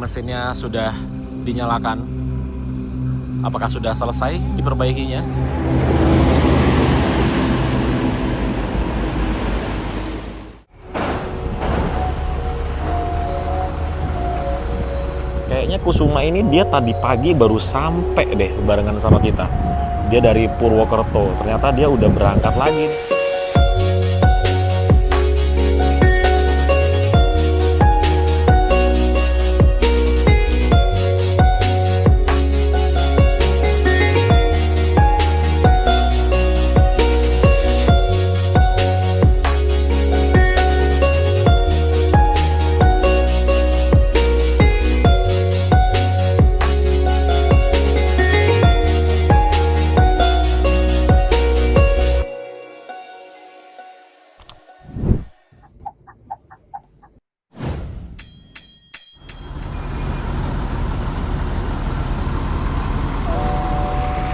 Mesinnya sudah dinyalakan. Apakah sudah selesai diperbaikinya? Kayaknya Kusuma ini dia tadi pagi baru sampai deh barengan sama kita. Dia dari Purwokerto. Ternyata dia udah berangkat lagi.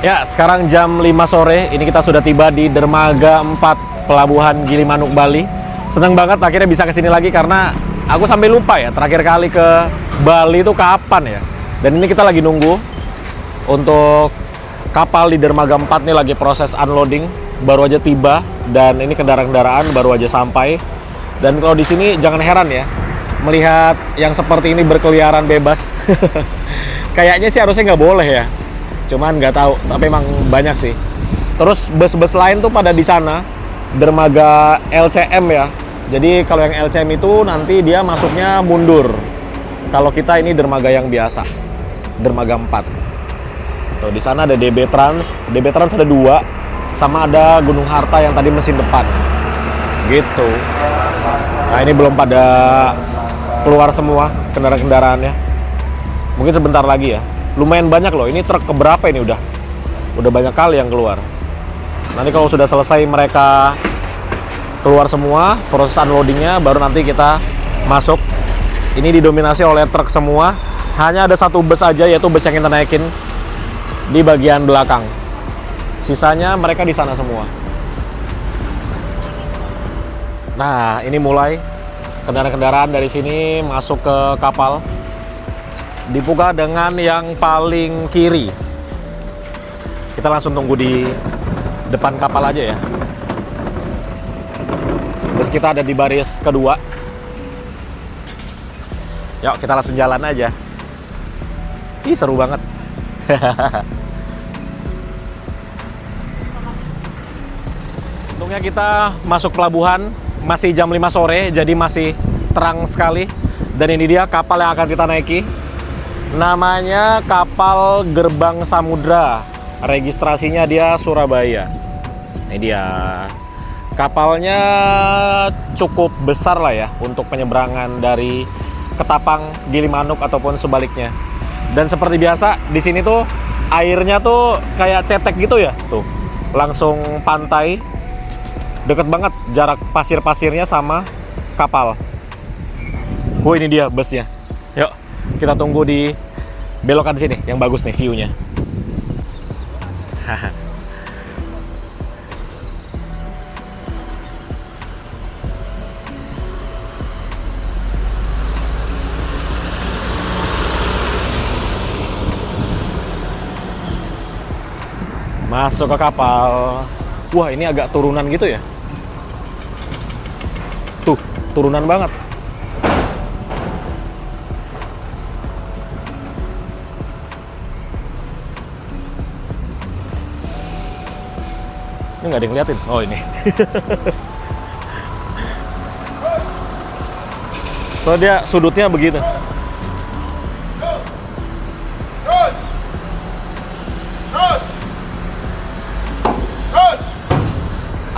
Ya, sekarang jam 5 sore, ini kita sudah tiba di Dermaga 4 Pelabuhan Gilimanuk, Bali. Seneng banget akhirnya bisa kesini lagi karena aku sampai lupa ya, terakhir kali ke Bali itu kapan ya. Dan ini kita lagi nunggu untuk kapal di Dermaga 4 nih lagi proses unloading, baru aja tiba dan ini kendaraan-kendaraan baru aja sampai. Dan kalau di sini jangan heran ya, melihat yang seperti ini berkeliaran bebas. Kayaknya sih harusnya nggak boleh ya. Cuman nggak tahu, tapi emang banyak sih. Terus bus-bus lain tuh pada di sana, dermaga LCM ya. Jadi kalau yang LCM itu nanti dia masuknya mundur. Kalau kita ini dermaga yang biasa, dermaga 4. Tuh di sana ada DB Trans ada 2, sama ada Gunung Harta yang tadi mesin depan. Gitu. Nah ini belum pada keluar semua kendaraan-kendaraannya. Mungkin sebentar lagi ya. Lumayan banyak loh, ini truk keberapa ini udah banyak kali yang keluar. Nanti kalau sudah selesai mereka keluar semua, proses unloadingnya baru nanti kita masuk. Ini didominasi oleh truk semua, hanya ada satu bus aja yaitu bus yang kita naikin di bagian belakang. Sisanya mereka di sana semua. Nah ini mulai kendaraan-kendaraan dari sini masuk ke kapal. Dibuka dengan yang paling kiri. Kita langsung tunggu di depan kapal aja ya. Terus kita ada di baris kedua. Yuk kita langsung jalan aja. Ih seru banget. Untungnya kita masuk pelabuhan masih jam 5 sore, jadi masih terang sekali. Dan ini dia kapal yang akan kita naiki. Namanya kapal Gerbang Samudra. Registrasinya dia Surabaya. Ini dia. Kapalnya cukup besar lah ya untuk penyeberangan dari Ketapang, Gilimanuk ataupun sebaliknya. Dan seperti biasa di sini tuh airnya tuh kayak cetek gitu ya. Tuh. Langsung pantai. Deket banget jarak pasir-pasirnya sama kapal. Ini dia busnya. Yuk. Kita tunggu di belokan sini, yang bagus nih view-nya. Masuk ke kapal. Wah, ini agak turunan gitu ya. Tuh, turunan banget. Ini nggak ada yang ngeliatin. Oh ini. So dia sudutnya begitu.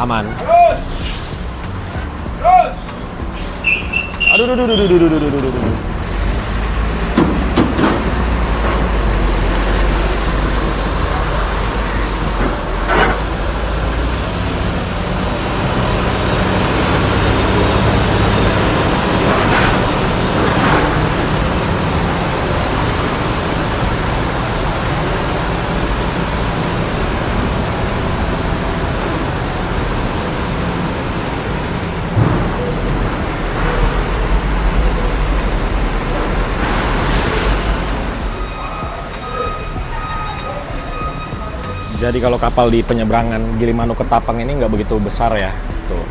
Aman. Aduh. Jadi kalau kapal di penyeberangan Gilimanuk Ketapang ini nggak begitu besar ya. Tuh.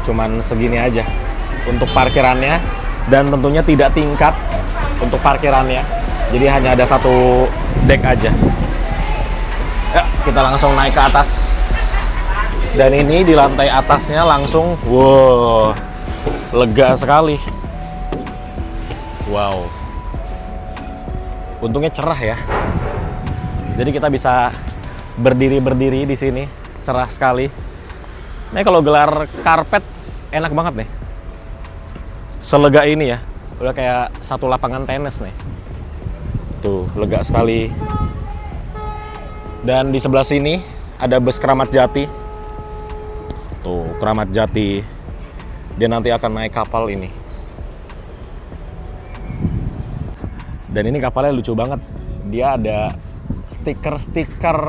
Cuman segini aja untuk parkirannya, dan tentunya tidak tingkat untuk parkirannya. Jadi hanya ada satu deck aja. Ya, kita langsung naik ke atas. Dan ini di lantai atasnya langsung, wow, lega sekali. Wow. Untungnya cerah ya. Jadi kita bisa berdiri di sini, cerah sekali. Nah, kalau gelar karpet enak banget nih. Selega ini ya. Udah kayak satu lapangan tenis nih. Tuh, lega sekali. Dan di sebelah sini ada bus Keramat Jati. Tuh, Keramat Jati. Dia nanti akan naik kapal ini. Dan ini kapalnya lucu banget. Dia ada stiker-stiker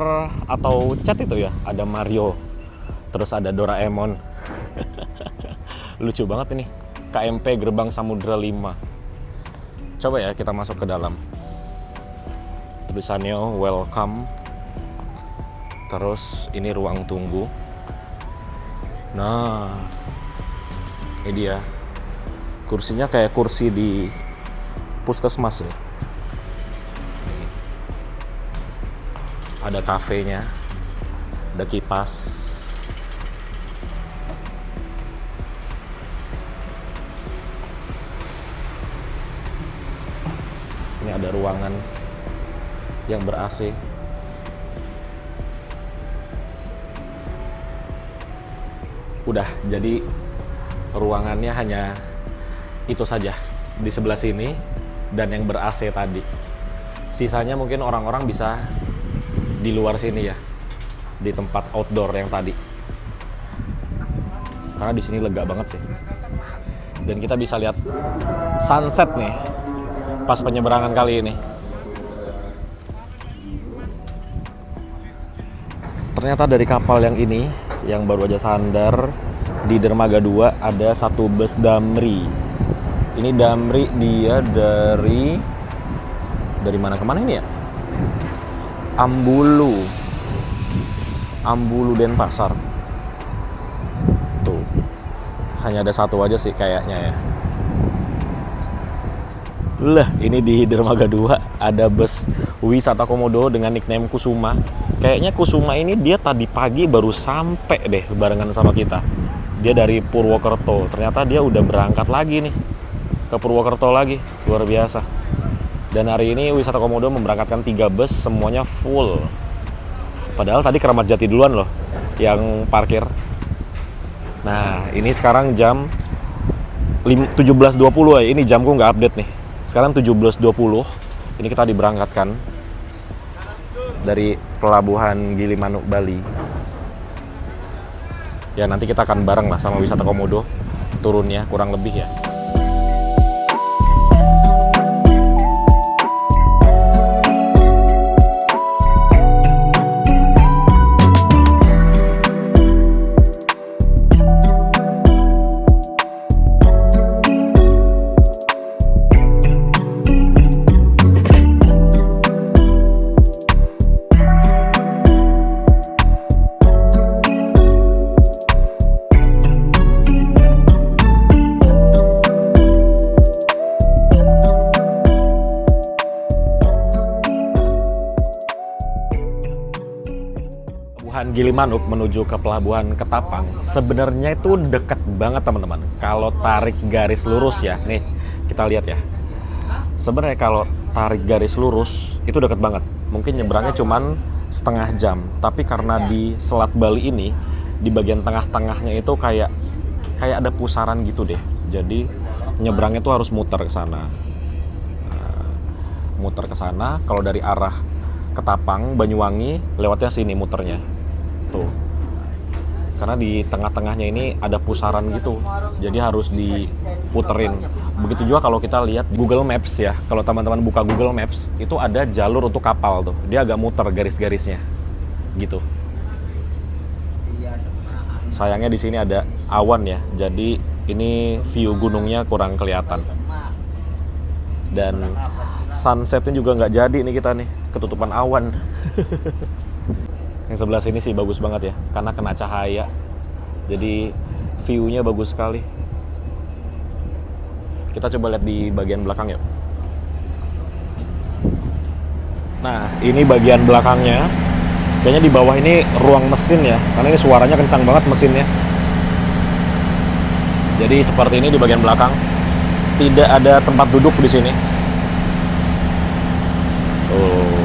atau cat itu ya. Ada Mario. Terus ada Doraemon. Lucu banget ini. KMP Gerbang Samudra 5. Coba ya kita masuk ke dalam. Tulisannya welcome. Terus ini ruang tunggu. Nah, ini dia. Kursinya kayak kursi di puskesmas ya. Ada kafenya, ada kipas. Ini ada ruangan yang ber-AC. Udah, jadi ruangannya hanya itu saja di sebelah sini dan yang ber-AC tadi. Sisanya mungkin orang-orang bisa di luar sini ya, di tempat outdoor yang tadi. Karena di sini lega banget sih. Dan kita bisa lihat sunset nih pas penyeberangan kali ini. Ternyata dari kapal yang ini, yang baru aja sandar di Dermaga 2, ada satu bus Damri. Ini Damri dia dari mana ke mana ini ya? Ambulu Denpasar. Tuh. Hanya ada satu aja sih kayaknya ya. Lah, ini di Dermaga 2 ada bus wisata komodo dengan nickname Kusuma. Kayaknya Kusuma ini dia tadi pagi baru sampai deh barengan sama kita. Dia dari Purwokerto. Ternyata dia udah berangkat lagi nih ke Purwokerto lagi. Luar biasa. Dan hari ini wisata komodo memberangkatkan 3 bus, semuanya full. Padahal tadi Keramat Jati duluan loh yang parkir. Nah, ini sekarang jam 17.20 ya. Ini jamku nggak update nih. Sekarang 17.20. Ini kita diberangkatkan dari Pelabuhan Gilimanuk, Bali. Ya, nanti kita akan bareng lah sama wisata komodo turunnya kurang lebih ya. Gilimanuk menuju ke Pelabuhan Ketapang sebenarnya itu dekat banget teman-teman. Kalau tarik garis lurus ya, nih kita lihat ya. Sebenarnya kalau tarik garis lurus itu dekat banget. Mungkin nyebrangnya cuman setengah jam. Tapi karena di Selat Bali ini, di bagian tengah-tengahnya itu kayak ada pusaran gitu deh. Jadi nyebrangnya tuh harus muter ke sana. Muter ke sana. Kalau dari arah Ketapang, Banyuwangi, lewatnya sini muternya. Tuh, karena di tengah-tengahnya ini ada pusaran gitu, jadi harus diputerin. Begitu juga kalau kita lihat Google Maps ya, kalau teman-teman buka Google Maps itu ada jalur untuk kapal tuh, dia agak muter garis-garisnya, gitu. Sayangnya di sini ada awan ya, jadi ini view gunungnya kurang kelihatan. Dan sunsetnya juga nggak jadi nih kita nih, ketutupan awan. Yang sebelah sini sih bagus banget ya, karena kena cahaya. Jadi view-nya bagus sekali. Kita coba lihat di bagian belakang yuk. Nah, ini bagian belakangnya. Kayaknya di bawah ini ruang mesin ya, karena ini suaranya kencang banget mesinnya. Jadi seperti ini di bagian belakang. Tidak ada tempat duduk di sini. Oh.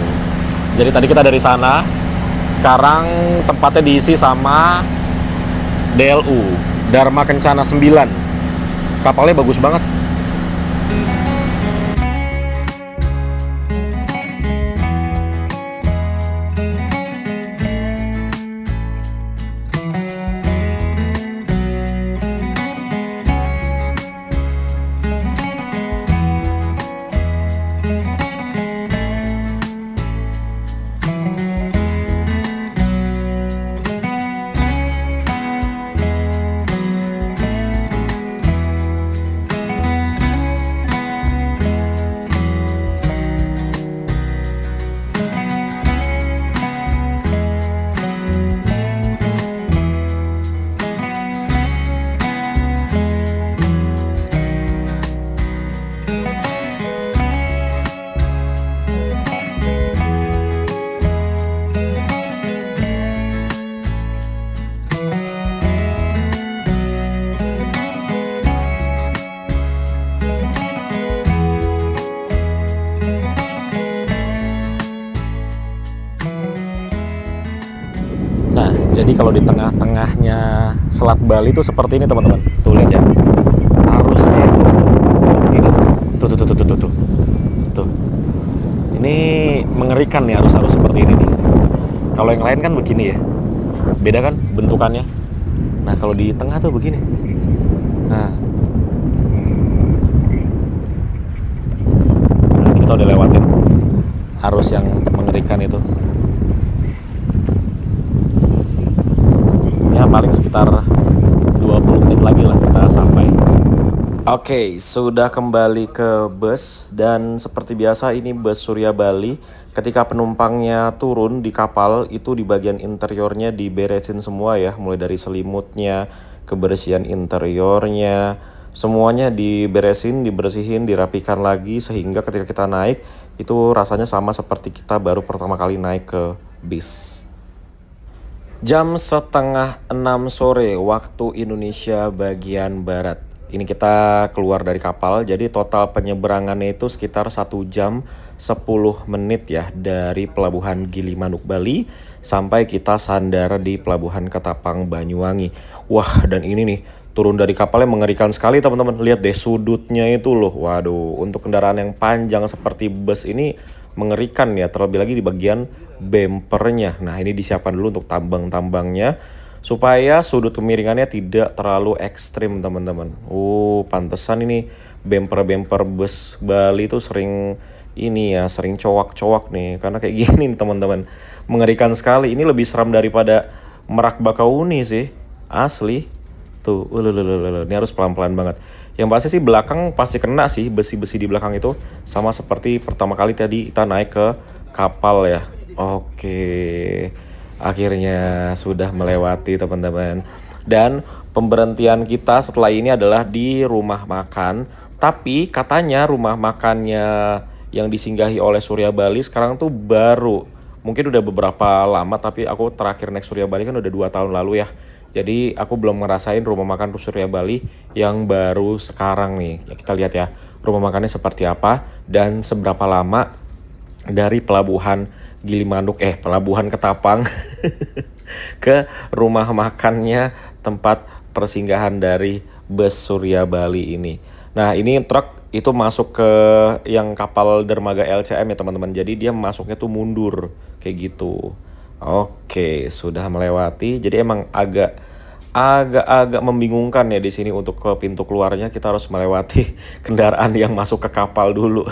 Jadi tadi kita dari sana, sekarang tempatnya diisi sama DLU, Dharma Kencana 9. Kapalnya bagus banget. Nah, jadi kalau di tengah-tengahnya Selat Bali itu seperti ini teman-teman. Tuh lihat ya. Arusnya itu gini. Tuh. Ini mengerikan nih arus-arus seperti ini nih. Kalau yang lain kan begini ya. Beda kan bentukannya. Nah, kalau di tengah tuh begini. Nah, ini kita udah lewatin arus yang mengerikan itu. Ya paling sekitar 20 menit lagi lah kita sampai. Oke, sudah kembali ke bus. Dan seperti biasa ini bus Surya Bali. Ketika penumpangnya turun di kapal, itu di bagian interiornya diberesin semua ya. Mulai dari selimutnya, kebersihan interiornya, semuanya diberesin, dibersihin, dirapikan lagi. Sehingga ketika kita naik, itu rasanya sama seperti kita baru pertama kali naik ke bis. Jam 5:30 sore waktu Indonesia bagian Barat. Ini kita keluar dari kapal, jadi total penyeberangannya itu sekitar 1 jam 10 menit ya. Dari Pelabuhan Gilimanuk Bali sampai kita sandar di Pelabuhan Ketapang Banyuwangi. Wah, dan ini nih turun dari kapalnya mengerikan sekali teman-teman. Lihat deh sudutnya itu loh. Waduh, untuk kendaraan yang panjang seperti bus ini mengerikan ya. Terlebih lagi di bagian bempernya. Nah, ini disiapkan dulu untuk tambang-tambangnya supaya sudut kemiringannya tidak terlalu ekstrim teman-teman. Pantesan ini bemper-bemper bus Bali itu sering ini ya, sering cowak-cowak nih. Karena kayak gini nih teman-teman. Mengerikan sekali. Ini lebih seram daripada Merak Bakauni sih. Asli. Tuh, ini harus pelan-pelan banget. Yang pasti sih belakang pasti kena sih besi-besi di belakang itu. Sama seperti pertama kali tadi kita naik ke kapal ya. Oke, akhirnya sudah melewati teman-teman. Dan pemberhentian kita setelah ini adalah di rumah makan. Tapi katanya rumah makannya yang disinggahi oleh Surya Bali sekarang tuh baru. Mungkin udah beberapa lama, tapi aku terakhir naik Surya Bali kan udah 2 tahun lalu ya. Jadi aku belum ngerasain rumah makan Surya Bali yang baru sekarang nih. Ya, kita lihat ya rumah makannya seperti apa dan seberapa lama dari Pelabuhan Pelabuhan Ketapang ke rumah makannya tempat persinggahan dari bus Surya Bali ini. Nah, ini truk itu masuk ke yang kapal dermaga LCM ya teman-teman. Jadi dia masuknya tuh mundur kayak gitu. Oke, sudah melewati. Jadi emang agak membingungkan ya di sini untuk ke pintu keluarnya kita harus melewati kendaraan yang masuk ke kapal dulu.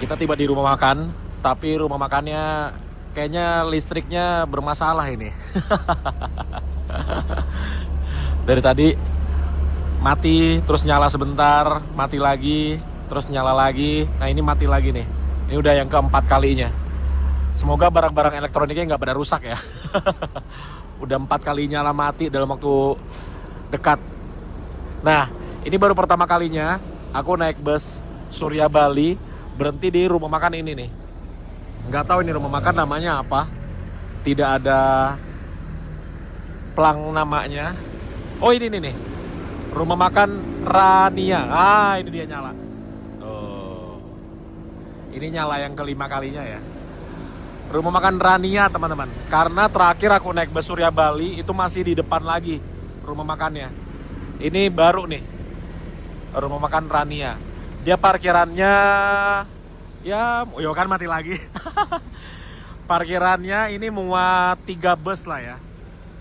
Kita tiba di rumah makan, tapi rumah makannya kayaknya listriknya bermasalah ini. Dari tadi mati, terus nyala sebentar, mati lagi, terus nyala lagi. Nah ini mati lagi nih. Ini udah yang keempat kalinya. Semoga barang-barang elektroniknya nggak pada rusak ya. Udah 4 kali nyala mati dalam waktu dekat. Nah ini baru pertama kalinya aku naik bus Surya Bali, berhenti di rumah makan ini nih. Nggak tahu ini rumah makan namanya apa. Tidak ada plang namanya. Oh ini nih. Rumah makan Rania. Ah ini dia nyala. Oh. Ini nyala yang kelima kalinya ya. Rumah makan Rania teman-teman. Karena terakhir aku naik bus Surya Bali itu masih di depan lagi rumah makannya. Ini baru nih. Rumah makan Rania. Dia parkirannya ya kan mati lagi. Parkirannya ini muat 3 bus lah ya.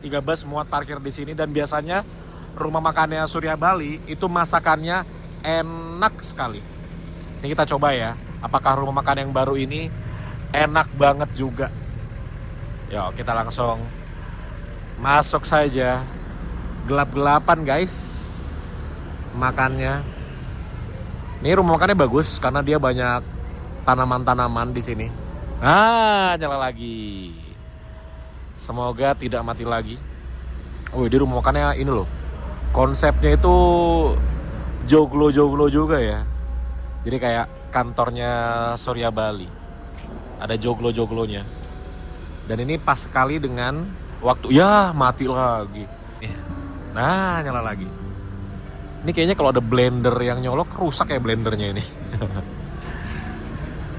3 bus muat parkir di sini dan biasanya rumah makannya Surya Bali itu masakannya enak sekali. Ini kita coba ya. Apakah rumah makan yang baru ini enak banget juga. Yuk kita langsung masuk saja. Gelap-gelapan guys makannya. Ini rumah makannya bagus karena dia banyak tanaman-tanaman di sini. Ah, nyala lagi. Semoga tidak mati lagi. Oh, di rumah makannya ini loh. Konsepnya itu joglo-joglo juga ya. Jadi kayak kantornya Surya Bali. Ada joglo-joglonya. Dan ini pas sekali dengan waktu. Ya, mati lagi. Nah, nyala lagi. Ini kayaknya kalau ada blender yang nyolok rusak ya blendernya ini.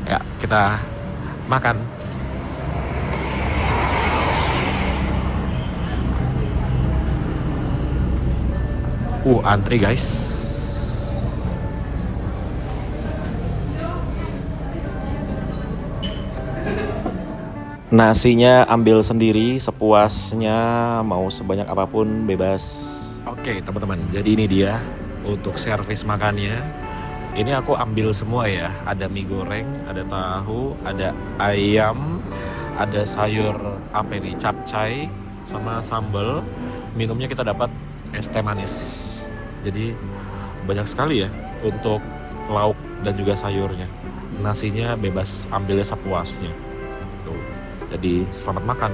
Ya, kita makan. Antri guys. Nasinya ambil sendiri sepuasnya, mau sebanyak apapun bebas. Oke teman-teman, jadi ini dia untuk servis makannya. Ini aku ambil semua ya, ada mie goreng, ada tahu, ada ayam, ada sayur apa ini, capcay, sama sambal. Minumnya kita dapat es teh manis. Jadi banyak sekali ya untuk lauk dan juga sayurnya. Nasinya bebas ambilnya sepuasnya. Tuh. Jadi selamat makan.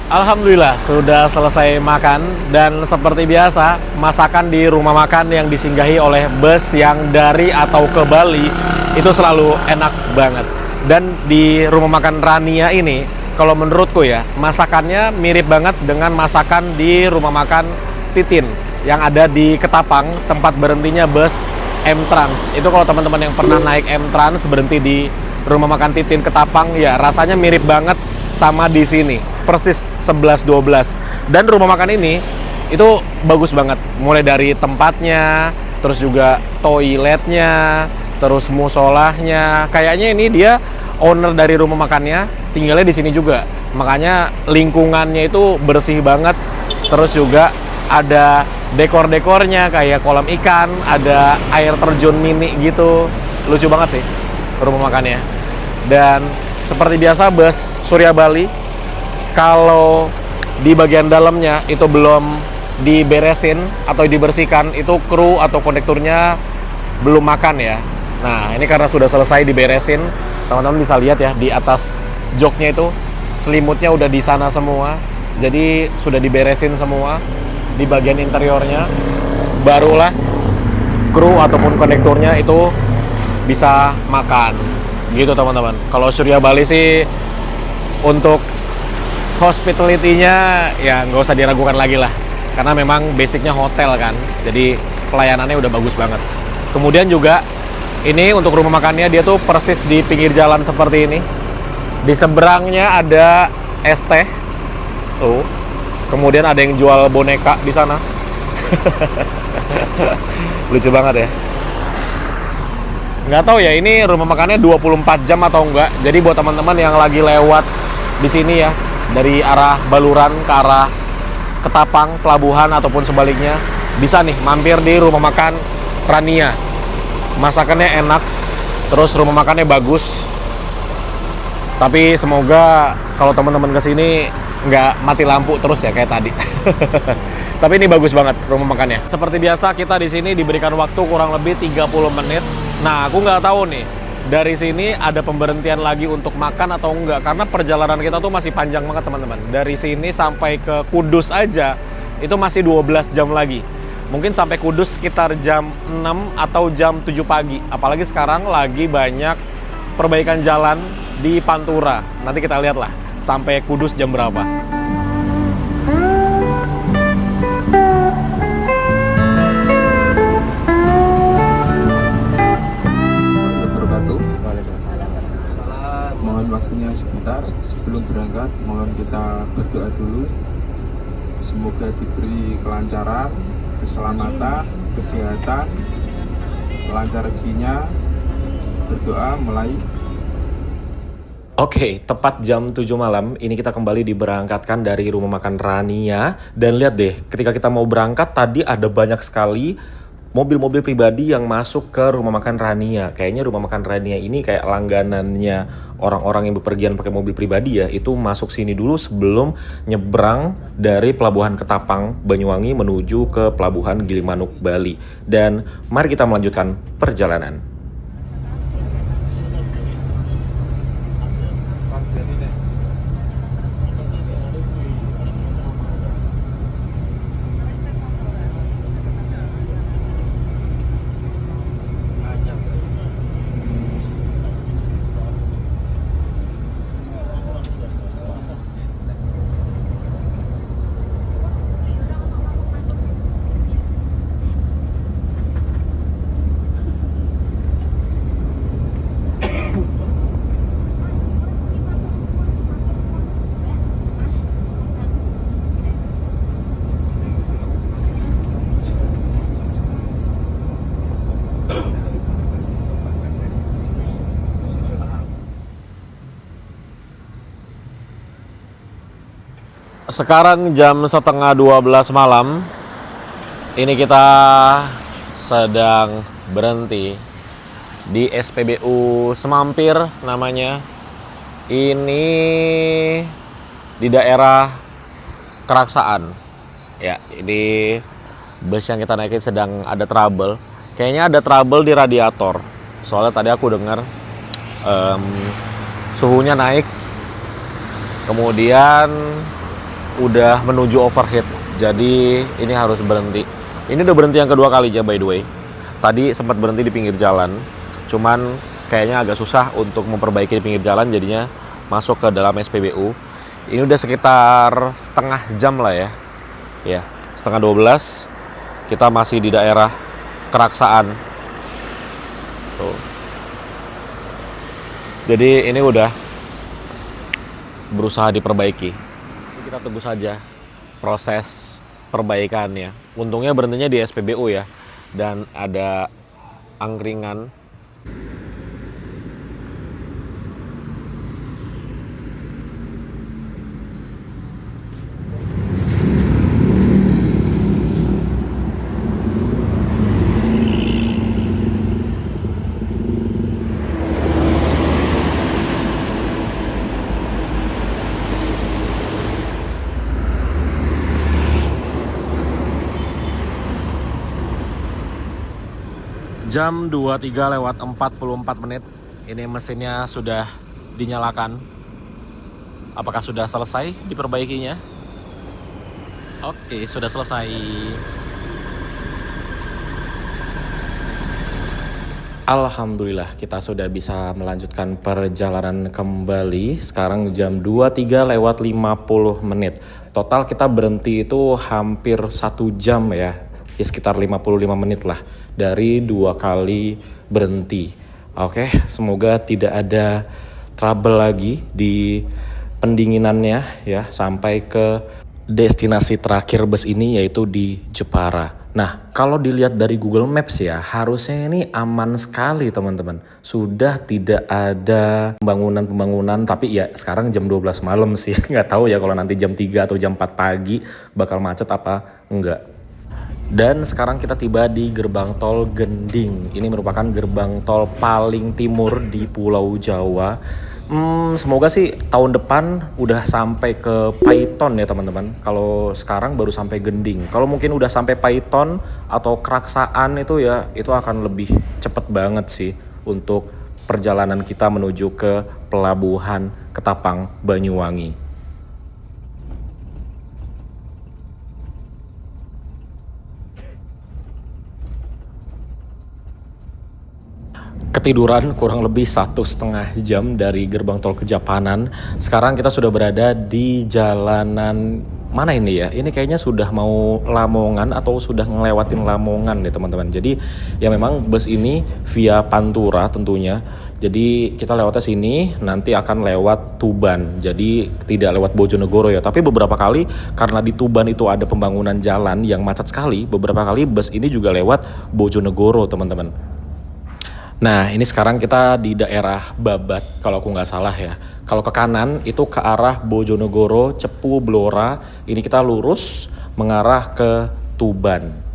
Alhamdulillah sudah selesai makan dan seperti biasa masakan di rumah makan yang disinggahi oleh bus yang dari atau ke Bali itu selalu enak banget. Dan di rumah makan Rania ini kalau menurutku ya masakannya mirip banget dengan masakan di rumah makan Titin yang ada di Ketapang, tempat berhentinya bus M-Trans. Itu kalau teman-teman yang pernah naik M-Trans berhenti di rumah makan Titin Ketapang ya rasanya mirip banget sama di sini, persis 11-12. Dan rumah makan ini itu bagus banget, mulai dari tempatnya, terus juga toiletnya, terus musolahnya. Kayaknya ini dia owner dari rumah makannya tinggalnya di sini juga, makanya lingkungannya itu bersih banget. Terus juga ada dekor-dekornya kayak kolam ikan, ada air terjun mini gitu, lucu banget sih rumah makannya. Dan seperti biasa bus Surya Bali kalau di bagian dalamnya itu belum diberesin atau dibersihkan, itu kru atau kondekturnya belum makan ya. Nah ini karena sudah selesai diberesin, teman-teman bisa lihat ya di atas joknya itu selimutnya udah di sana semua, jadi sudah diberesin semua di bagian interiornya. Barulah kru ataupun kondekturnya itu bisa makan gitu teman-teman. Kalau Surya Bali sih untuk hospitality-nya ya nggak usah diragukan lagi lah, karena memang basicnya hotel kan, jadi pelayanannya udah bagus banget. Kemudian juga ini untuk rumah makannya dia tuh persis di pinggir jalan seperti ini. Di seberangnya ada es teh tuh, kemudian ada yang jual boneka di sana. Lucu banget ya. Nggak tahu ya ini rumah makannya 24 jam atau enggak. Jadi buat teman-teman yang lagi lewat di sini ya dari arah Baluran ke arah Ketapang, Pelabuhan ataupun sebaliknya, bisa nih mampir di rumah makan Rania. Masakannya enak, Terus rumah makannya bagus. Tapi semoga kalau teman-teman kesini nggak mati lampu terus ya kayak tadi. Tapi ini bagus banget rumah makannya. Seperti biasa kita di sini diberikan waktu kurang lebih 30 menit. Nah, aku nggak tahu nih dari sini ada pemberhentian lagi untuk makan atau enggak, karena perjalanan kita tuh masih panjang banget teman-teman. Dari sini sampai ke Kudus aja itu masih 12 jam lagi. Mungkin sampai Kudus sekitar jam 6 atau jam 7 pagi. Apalagi sekarang lagi banyak perbaikan jalan di Pantura. Nanti kita lihat lah sampai Kudus jam berapa. Mohon waktunya sebentar sebelum berangkat, mohon kita berdoa dulu. Semoga diberi kelancaran, keselamatan, kesehatan, lancar rezekinya. Berdoa mulai. Oke, tepat jam 7 malam, ini kita kembali diberangkatkan dari rumah makan Rania. Dan lihat deh, ketika kita mau berangkat tadi ada banyak sekali mobil-mobil pribadi yang masuk ke rumah makan Rania. Kayaknya rumah makan Rania ini kayak langganannya orang-orang yang bepergian pakai mobil pribadi ya. Itu masuk sini dulu sebelum nyebrang dari Pelabuhan Ketapang, Banyuwangi menuju ke Pelabuhan Gilimanuk, Bali. Dan mari kita melanjutkan perjalanan. Sekarang jam setengah 12 malam. Ini kita sedang berhenti di SPBU Semampir namanya. Ini di daerah Keraksaan. Ya, ini bus yang kita naikin sedang ada trouble. Kayaknya ada trouble di radiator. Soalnya tadi aku dengar suhunya naik. Kemudian udah menuju overheat, jadi ini harus berhenti. Ini udah berhenti yang kedua kali ya by the way. Tadi sempat berhenti di pinggir jalan, cuman kayaknya agak susah untuk memperbaiki di pinggir jalan, jadinya masuk ke dalam SPBU. Ini udah sekitar setengah jam lah ya. Ya, setengah 12. Kita masih di daerah Keraksaan. Tuh. Jadi ini udah berusaha diperbaiki. Kita tunggu saja proses perbaikannya. Untungnya berhentinya di SPBU ya, dan ada angkringan. Jam 23:44. Ini mesinnya sudah dinyalakan. Apakah sudah selesai diperbaikinya? Oke, sudah selesai. Alhamdulillah kita sudah bisa melanjutkan perjalanan kembali. Sekarang jam 23:50. Total kita berhenti itu hampir 1 jam ya. Ya sekitar 55 menit lah dari 2 kali berhenti. Oke, semoga tidak ada trouble lagi di pendinginannya ya sampai ke destinasi terakhir bus ini yaitu di Jepara. Nah, kalau dilihat dari Google Maps ya, harusnya ini aman sekali teman-teman. Sudah tidak ada pembangunan, tapi ya sekarang jam 12 malam sih. Nggak tahu ya kalau nanti jam 3 atau jam 4 pagi bakal macet apa enggak. Dan sekarang kita tiba di gerbang tol Gending. Ini merupakan gerbang tol paling timur di Pulau Jawa. Semoga sih tahun depan udah sampai ke Paiton ya teman-teman. Kalau sekarang baru sampai Gending. Kalau mungkin udah sampai Paiton atau Keraksaan itu ya, itu akan lebih cepet banget sih untuk perjalanan kita menuju ke Pelabuhan Ketapang Banyuwangi. Ketiduran kurang lebih 1,5 jam dari gerbang tol Kejapanan. Sekarang kita sudah berada di jalanan mana ini ya? Ini kayaknya sudah mau Lamongan atau sudah ngelewatin Lamongan deh teman-teman. Jadi ya memang bus ini via Pantura tentunya. Jadi kita lewatnya sini, nanti akan lewat Tuban. Jadi tidak lewat Bojonegoro ya. Tapi beberapa kali karena di Tuban itu ada pembangunan jalan yang macet sekali, beberapa kali bus ini juga lewat Bojonegoro teman-teman. Nah ini sekarang kita di daerah Babat kalau aku nggak salah ya. Kalau ke kanan itu ke arah Bojonegoro, Cepu, Blora. Ini kita lurus mengarah ke Tuban.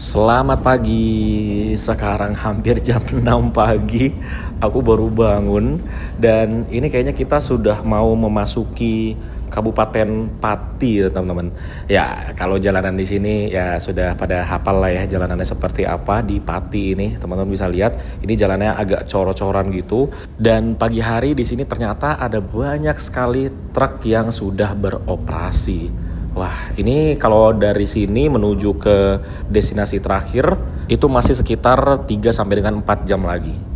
Selamat pagi, sekarang hampir jam 6 pagi, aku baru bangun dan ini kayaknya kita sudah mau memasuki Kabupaten Pati ya teman-teman. Ya kalau jalanan di sini ya sudah pada hafal lah ya jalanannya seperti apa di Pati ini. Teman-teman bisa lihat ini jalannya agak cor-coran gitu dan pagi hari di sini ternyata ada banyak sekali truk yang sudah beroperasi. Wah, ini kalau dari sini menuju ke destinasi terakhir itu masih sekitar 3 sampai dengan 4 jam lagi.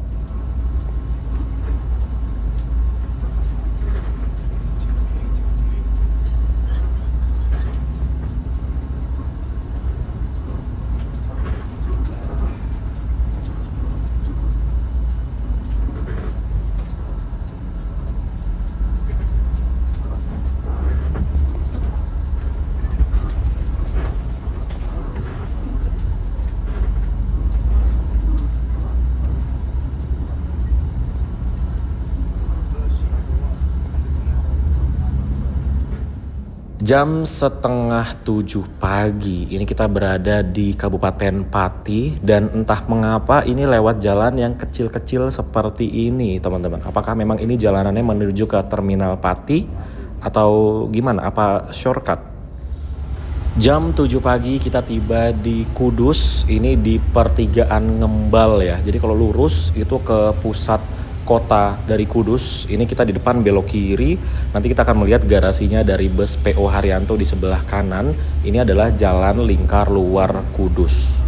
Jam 6:30 pagi, ini kita berada di Kabupaten Pati dan entah mengapa ini lewat jalan yang kecil-kecil seperti ini teman-teman. Apakah memang ini jalanannya menuju ke Terminal Pati atau gimana? Apa shortcut? Jam 7 pagi kita tiba di Kudus, ini di pertigaan Ngembal ya. Jadi kalau lurus itu ke pusat kota dari Kudus. Ini kita di depan belok kiri. Nanti kita akan melihat garasinya dari bus PO Haryanto di sebelah kanan. Ini adalah jalan lingkar luar Kudus.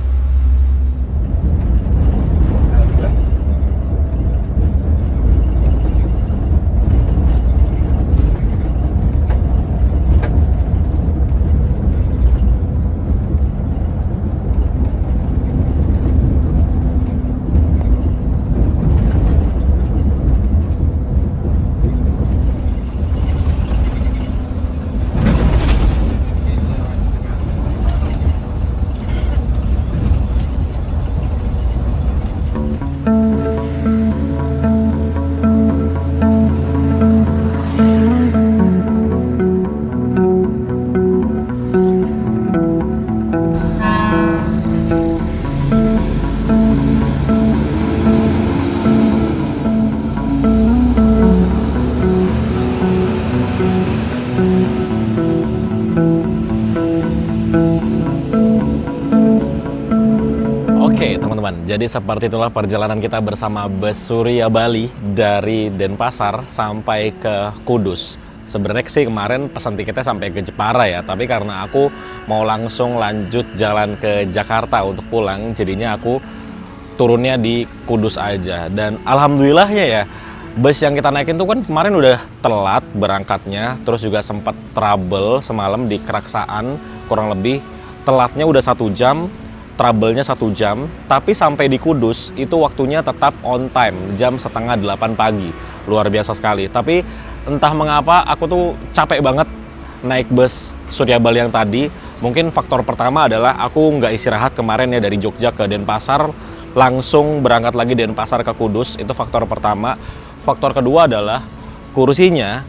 Oke teman-teman, jadi seperti itulah perjalanan kita bersama bus Surya Bali dari Denpasar sampai ke Kudus. Sebenarnya sih kemarin pesan tiketnya sampai ke Jepara ya, tapi karena aku mau langsung lanjut jalan ke Jakarta untuk pulang, jadinya aku turunnya di Kudus aja. Dan alhamdulillahnya ya, bus yang kita naikin tuh kan kemarin udah telat berangkatnya, terus juga sempat trouble semalam di Keraksaan, kurang lebih telatnya udah 1 jam, trouble-nya 1 jam, tapi sampai di Kudus itu waktunya tetap on time, jam 7:30 pagi. Luar biasa sekali. Tapi entah mengapa aku tuh capek banget naik bus Surya Bali yang tadi. Mungkin faktor pertama adalah aku nggak istirahat kemarin ya dari Jogja ke Denpasar, langsung berangkat lagi Denpasar ke Kudus, itu faktor pertama. Faktor kedua adalah kursinya,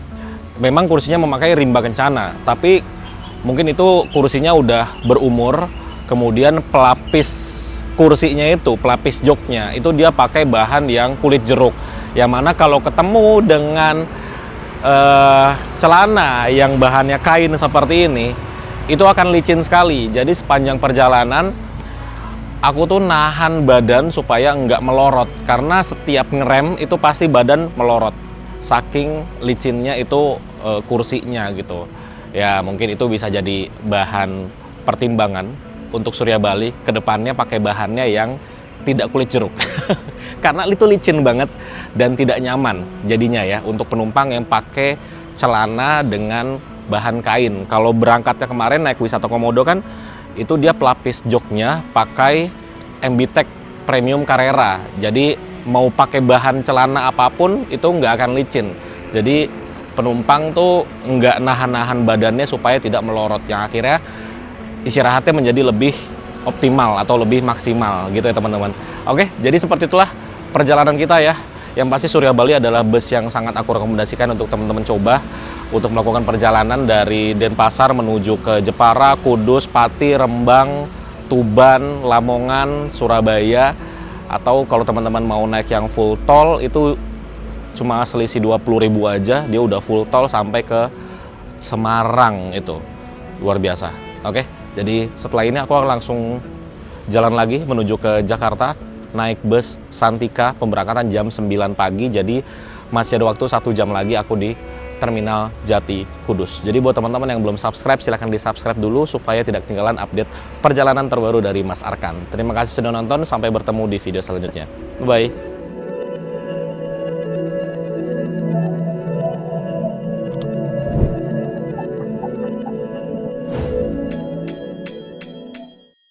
memang kursinya memakai rimba kencana, tapi mungkin itu kursinya udah berumur, kemudian pelapis kursinya itu, pelapis joknya, itu dia pakai bahan yang kulit jeruk, yang mana kalau ketemu dengan celana yang bahannya kain seperti ini, itu akan licin sekali. Jadi sepanjang perjalanan aku tuh nahan badan supaya nggak melorot, karena setiap ngerem itu pasti badan melorot saking licinnya itu kursinya gitu ya. Mungkin itu bisa jadi bahan pertimbangan untuk Surya Bali kedepannya, pakai bahannya yang tidak kulit jeruk karena itu licin banget dan tidak nyaman jadinya ya untuk penumpang yang pakai celana dengan bahan kain. Kalau berangkatnya kemarin naik wisata Komodo kan, itu dia pelapis joknya pakai MB-Tech Premium Carrera. Jadi mau pakai bahan celana apapun itu nggak akan licin. Jadi penumpang tuh nggak nahan-nahan badannya supaya tidak melorot, yang akhirnya istirahatnya menjadi lebih optimal atau lebih maksimal gitu ya teman-teman. Oke, jadi seperti itulah perjalanan kita ya. Yang pasti Surya Bali adalah bus yang sangat aku rekomendasikan untuk teman-teman coba untuk melakukan perjalanan dari Denpasar menuju ke Jepara, Kudus, Pati, Rembang, Tuban, Lamongan, Surabaya. Atau kalau teman-teman mau naik yang full tol itu cuma selisih 20.000 aja, dia udah full tol sampai ke Semarang, itu luar biasa. Oke, jadi setelah ini aku akan langsung jalan lagi menuju ke Jakarta, naik bus Santika, pemberangkatan jam 9 pagi, jadi masih ada waktu 1 jam lagi aku di Terminal Jati Kudus. Jadi buat teman-teman yang belum subscribe, silahkan di subscribe dulu supaya tidak ketinggalan update perjalanan terbaru dari Mas Arkan. Terima kasih sudah nonton, sampai bertemu di video selanjutnya. Bye-bye.